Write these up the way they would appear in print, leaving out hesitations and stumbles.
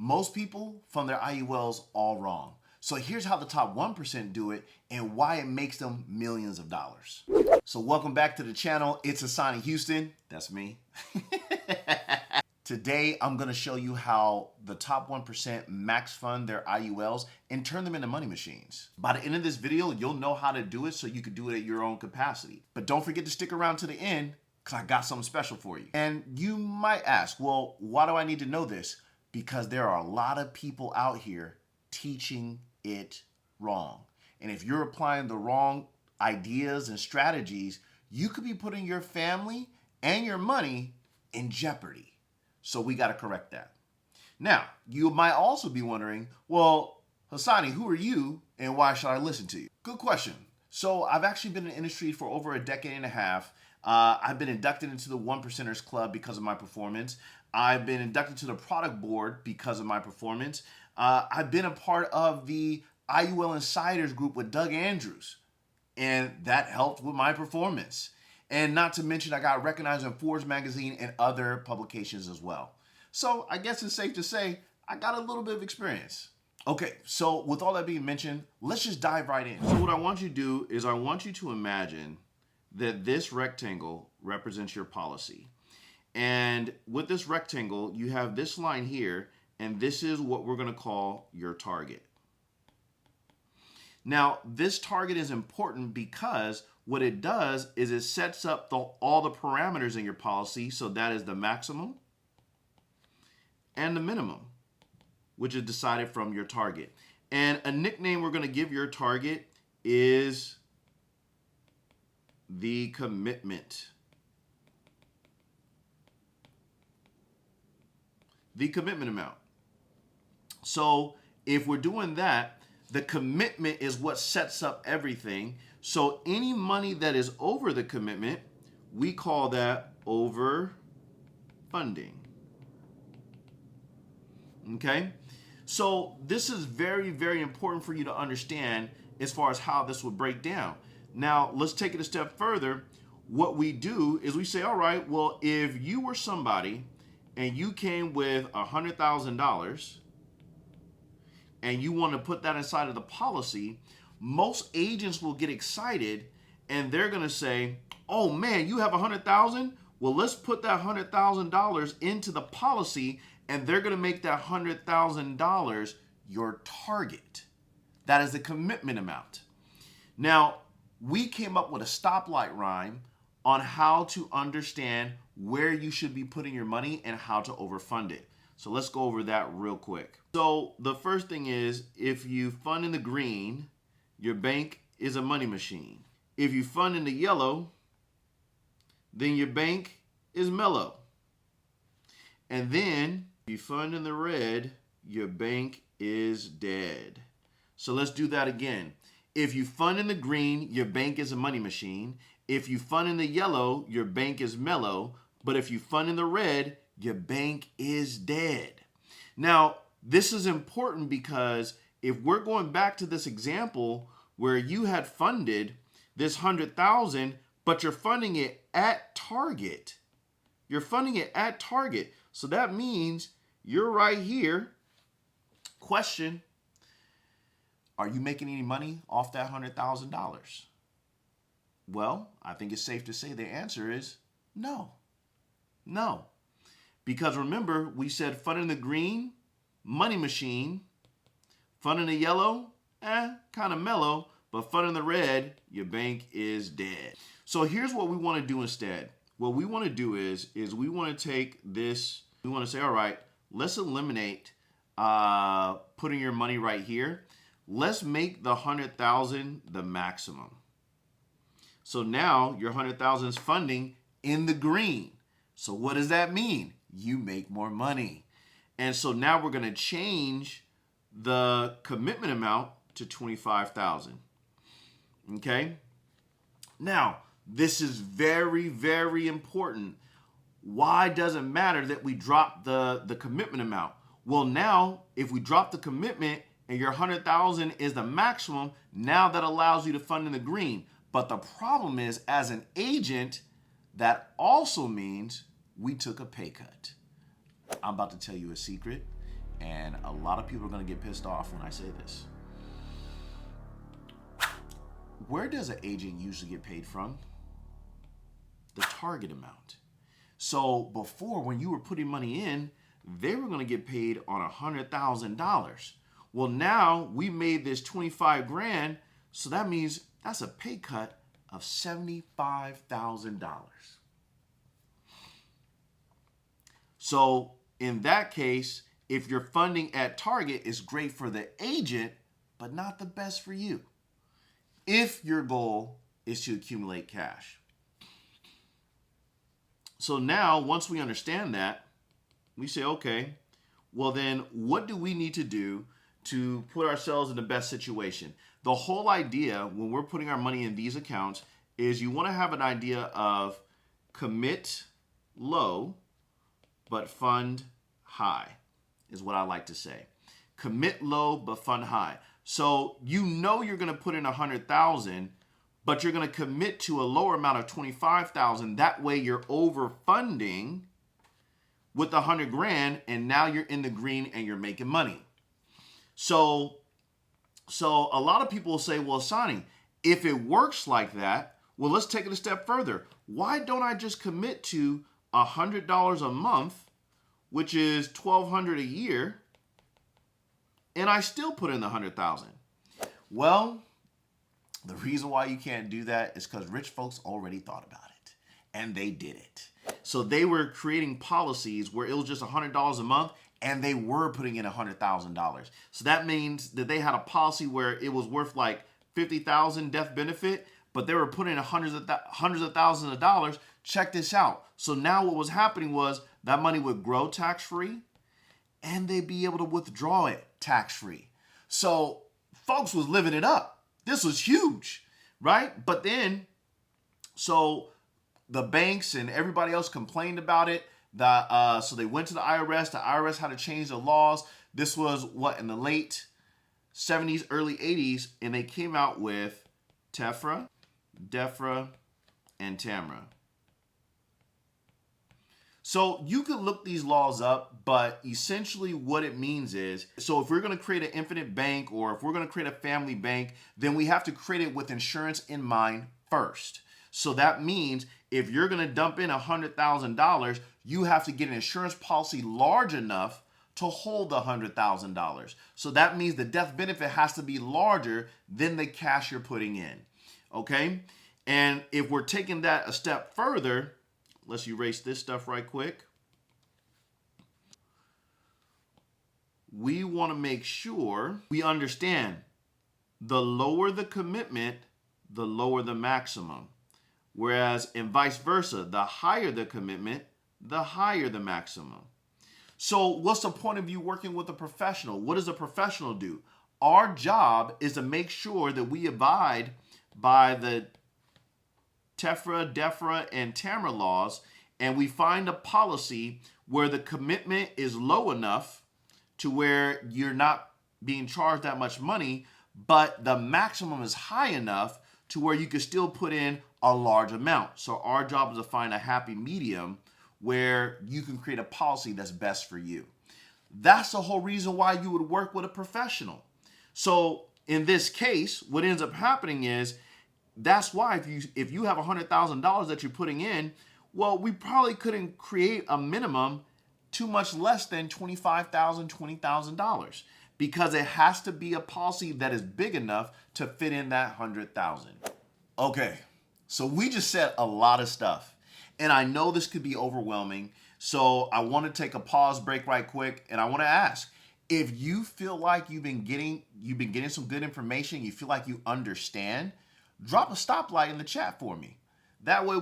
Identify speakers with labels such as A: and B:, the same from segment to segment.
A: Most people fund their IULs all wrong. So here's how the top 1% do it and why it makes them millions of dollars. So welcome back to the channel. It's Hasani Houston. That's me. Today, I'm gonna show you how the top 1% max fund their IULs and turn them into money machines. By the end of this video, you'll know how to do it so you can do it at your own capacity. But don't forget to stick around to the end because I got something special for you. And you might ask, well, why do I need to know this? Because there are a lot of people out here teaching it wrong. And if you're applying the wrong ideas and strategies, you could be putting your family and your money in jeopardy. So we got to correct that. Now, you might also be wondering, well, Hasani, who are you and why should I listen to you? Good question. So I've actually been in the industry for over a decade and a half. I've been inducted into the 1%ers Club because of my performance. I've been inducted to the product board because of my performance. I've been a part of the IUL Insiders group with Doug Andrews, and that helped with my performance. And not to mention, I got recognized in Forbes magazine and other publications as well. So I guess it's safe to say I got a little bit of experience. Okay, so with all that being mentioned, let's just dive right in. So what I want you to do is I want you to imagine that this rectangle represents your policy. And with this rectangle, you have this line here, and this is what we're gonna call your target. Now, this target is important because what it does is it sets up all the parameters in your policy. So that is the maximum and the minimum, which is decided from your target. And a nickname we're going to give your target is the commitment. The commitment amount. So if we're doing that, the commitment is what sets up everything. So any money that is over the commitment, we call that over funding. Okay? So this is very, very important for you to understand as far as how this would break down. Now, let's take it a step further. What we do is we say, all right, well, if you were somebody and you came with $100,000 and you want to put that inside of the policy, most agents will get excited and they're going to say, oh man, you have 100,000? Well, let's put that $100,000 into the policy and they're going to make that $100,000 your target. That is the commitment amount. Now, we came up with a stoplight rhyme on how to understand where you should be putting your money and how to overfund it. So let's go over that real quick. So the first thing is, if you fund in the green, your bank is a money machine. If you fund in the yellow, then your bank is mellow. And then if you fund in the red, your bank is dead. So let's do that again. If you fund in the green, your bank is a money machine. If you fund in the yellow, your bank is mellow. But if you fund in the red, your bank is dead. Now, this is important because if we're going back to this example where you had funded this 100,000, but you're funding it at target. You're funding it at target. So that means you're right here. Question, are you making any money off that $100,000? Well, I think it's safe to say the answer is no. No. Because remember, we said fund in the green, money machine. Fund in the yellow, kind of mellow. But fund in the red, your bank is dead. So here's what we want to do instead. What we want to do is we want to take this, we want to say, all right, let's eliminate putting your money right here. Let's make the 100,000 the maximum. So now your 100,000 is funding in the green. So what does that mean? You make more money. And so now we're going to change the commitment amount to 25,000. Okay? Now, this is very, very important. Why does it matter that we drop the commitment amount? Well, now, if we drop the commitment and your 100,000 is the maximum, now that allows you to fund in the green. But the problem is, as an agent, that also means we took a pay cut. I'm about to tell you a secret, and a lot of people are going to get pissed off when I say this. Where does an agent usually get paid from? The target amount. So before, when you were putting money in, they were going to get paid on $100,000. Well, now we made this 25 grand, so that means that's a pay cut of $75,000. So in that case, if your funding at target is great for the agent, but not the best for you, if your goal is to accumulate cash. So now, once we understand that, we say, okay, well then what do we need to do to put ourselves in the best situation? The whole idea when we're putting our money in these accounts is you want to have an idea of commit low, but fund high, is what I like to say. Commit low, but fund high. So you know you're going to put in 100,000, but you're going to commit to a lower amount of 25,000. That way you're overfunding with 100 grand, and now you're in the green and you're making money. So a lot of people will say, well, Hasani, if it works like that, well, let's take it a step further. Why don't I just commit to $100 a month, which is $1,200 a year, and I still put in the 100,000? Well, the reason why you can't do that is because rich folks already thought about it, and they did it. So they were creating policies where it was just $100 a month, and they were putting in $100,000. So that means that they had a policy where it was worth like $50,000 death benefit, but they were putting in hundreds of thousands of dollars. Check this out. So now what was happening was that money would grow tax-free, and they'd be able to withdraw it tax-free. So folks was living it up. This was huge, right? But then, so the banks and everybody else complained about it. So they went to the IRS. The IRS had to change the laws. This was in the late 70s, early 80s, and they came out with TEFRA, DEFRA, and TAMRA. So you could look these laws up, but essentially what it means is, so if we're going to create an infinite bank, or if we're going to create a family bank, then we have to create it with insurance in mind first. So that means if you're going to dump in $100,000, you have to get an insurance policy large enough to hold the $100,000. So that means the death benefit has to be larger than the cash you're putting in. Okay? And if we're taking that a step further, let's erase this stuff right quick. We want to make sure we understand the lower the commitment, the lower the maximum. Whereas in vice versa, the higher the commitment, the higher the maximum. So what's the point of you working with a professional? What does a professional do? Our job is to make sure that we abide by the TEFRA, DEFRA, and TAMRA laws, and we find a policy where the commitment is low enough to where you're not being charged that much money, but the maximum is high enough to where you can still put in a large amount. So our job is to find a happy medium where you can create a policy that's best for you. That's the whole reason why you would work with a professional. So in this case, what ends up happening is, that's why if you have $100,000 that you're putting in, well, we probably couldn't create a minimum too much less than $25,000, $20,000, because it has to be a policy that is big enough to fit in that $100,000. Okay, so we just said a lot of stuff, and I know this could be overwhelming. So I want to take a pause break right quick, and I want to ask, if you feel like you've been getting some good information, you feel like you understand, drop a stoplight in the chat for me. That way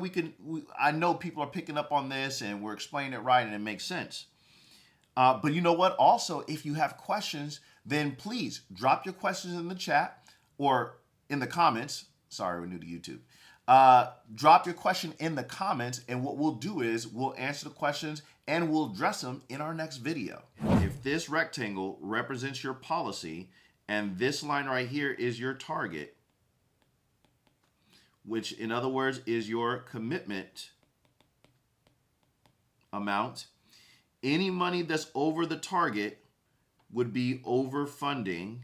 A: I know people are picking up on this and we're explaining it right and it makes sense. But you know what? Also, if you have questions, then please drop your questions in the chat or in the comments. Sorry, we're new to YouTube. Drop your question in the comments, and what we'll do is we'll answer the questions and we'll address them in our next video. If this rectangle represents your policy and this line right here is your target, which in other words is your commitment amount, any money that's over the target would be overfunding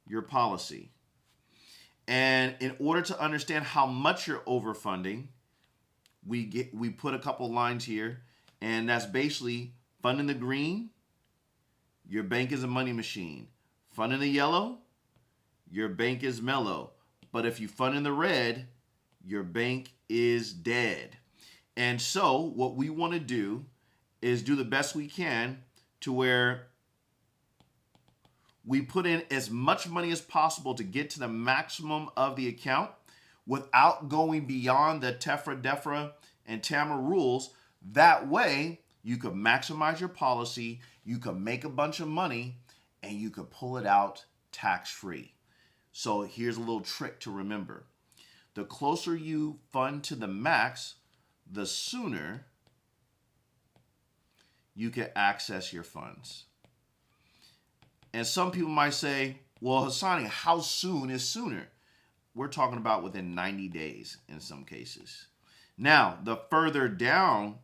A: your policy. And in order to understand how much you're overfunding, we put a couple lines here, and that's basically fund in the green, your bank is a money machine. Fund in the yellow, your bank is mellow. But if you fund in the red, your bank is dead. And so what we want to do is do the best we can to where we put in as much money as possible to get to the maximum of the account without going beyond the TEFRA, DEFRA, and TAMRA rules. That way, you could maximize your policy, you could make a bunch of money, and you could pull it out tax-free. So here's a little trick to remember. The closer you fund to the max, the sooner you can access your funds. And some people might say, well, Hasani, how soon is sooner? We're talking about within 90 days in some cases. Now, the further down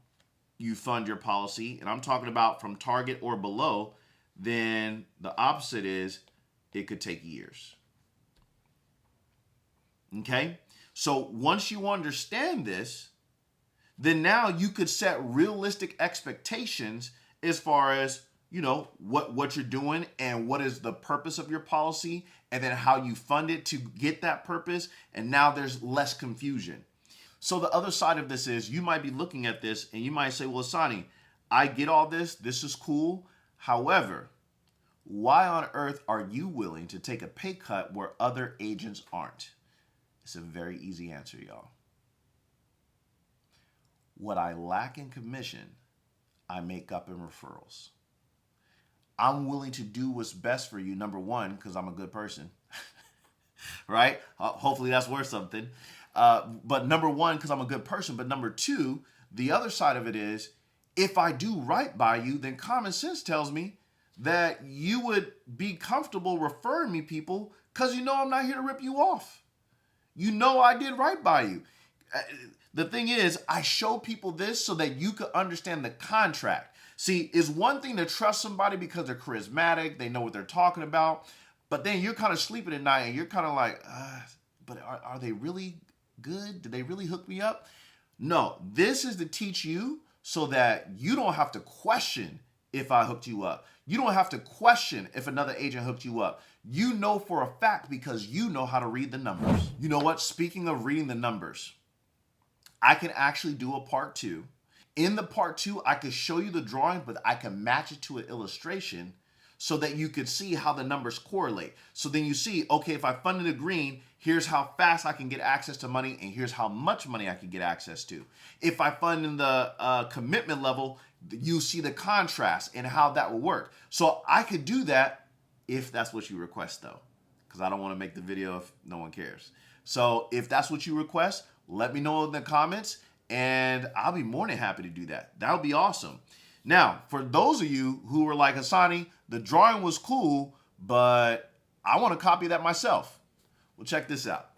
A: you fund your policy, and I'm talking about from target or below, then the opposite is it could take years. Okay? So once you understand this, then now you could set realistic expectations as far as what you're doing and what is the purpose of your policy, and then how you fund it to get that purpose. And now there's less confusion. So the other side of this is you might be looking at this and you might say, well, Hasani, I get all this. This is cool. However, why on earth are you willing to take a pay cut where other agents aren't? It's a very easy answer, y'all. What I lack in commission, I make up in referrals. I'm willing to do what's best for you, number one, because I'm a good person, right? Hopefully that's worth something. But number one, because I'm a good person. But number two, the other side of it is, if I do right by you, then common sense tells me that you would be comfortable referring me people because I'm not here to rip you off. I did right by you. The thing is, I show people this so that you could understand the contract. See, it's one thing to trust somebody because they're charismatic, they know what they're talking about, but then you're kind of sleeping at night and you're kind of like, but are they really good? Did they really hook me up? No, this is to teach you so that you don't have to question if I hooked you up. You don't have to question if another agent hooked you up. You know for a fact because you know how to read the numbers. You know what? Speaking of reading the numbers, I can actually do a part 2. In the part 2, I could show you the drawing, but I can match it to an illustration so that you could see how the numbers correlate. So then you see, okay, if I fund in the green, here's how fast I can get access to money, and here's how much money I can get access to. If I fund in the commitment level, you see the contrast and how that will work. So I could do that if that's what you request, though, because I don't want to make the video if no one cares. So if that's what you request, let me know in the comments, and I'll be more than happy to do that. That would be awesome. Now, for those of you who were like, Hasani, the drawing was cool, but I want to copy that myself. Well, check this out.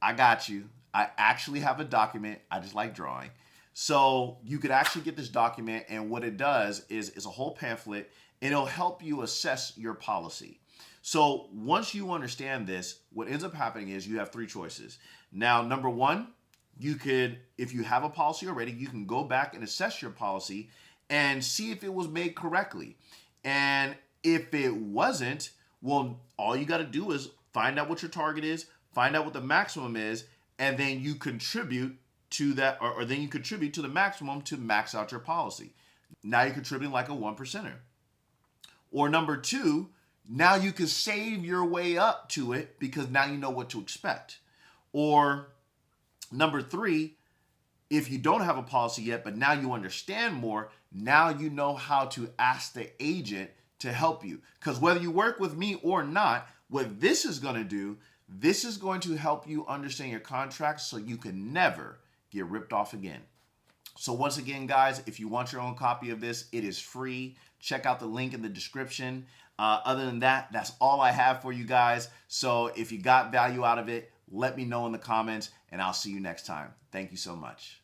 A: I got you. I actually have a document. I just like drawing. So you could actually get this document, and what it does is it's a whole pamphlet, and it'll help you assess your policy. So once you understand this, what ends up happening is you have 3 choices. Now, number one, you could, if you have a policy already, you can go back and assess your policy and see if it was made correctly. And if it wasn't, well, all you got to do is find out what your target is, find out what the maximum is, and then you contribute to that, or then you contribute to the maximum to max out your policy. Now you're contributing like a 1%er. Or number 2, now you can save your way up to it because now you know what to expect. Or number 3, if you don't have a policy yet, but now you understand more, now you know how to ask the agent to help you. Because whether you work with me or not, what this is going to do, this is going to help you understand your contract so you can never get ripped off again. So once again, guys, if you want your own copy of this, it is free. Check out the link in the description. Other than that, that's all I have for you guys. So if you got value out of it, let me know in the comments, and I'll see you next time. Thank you so much.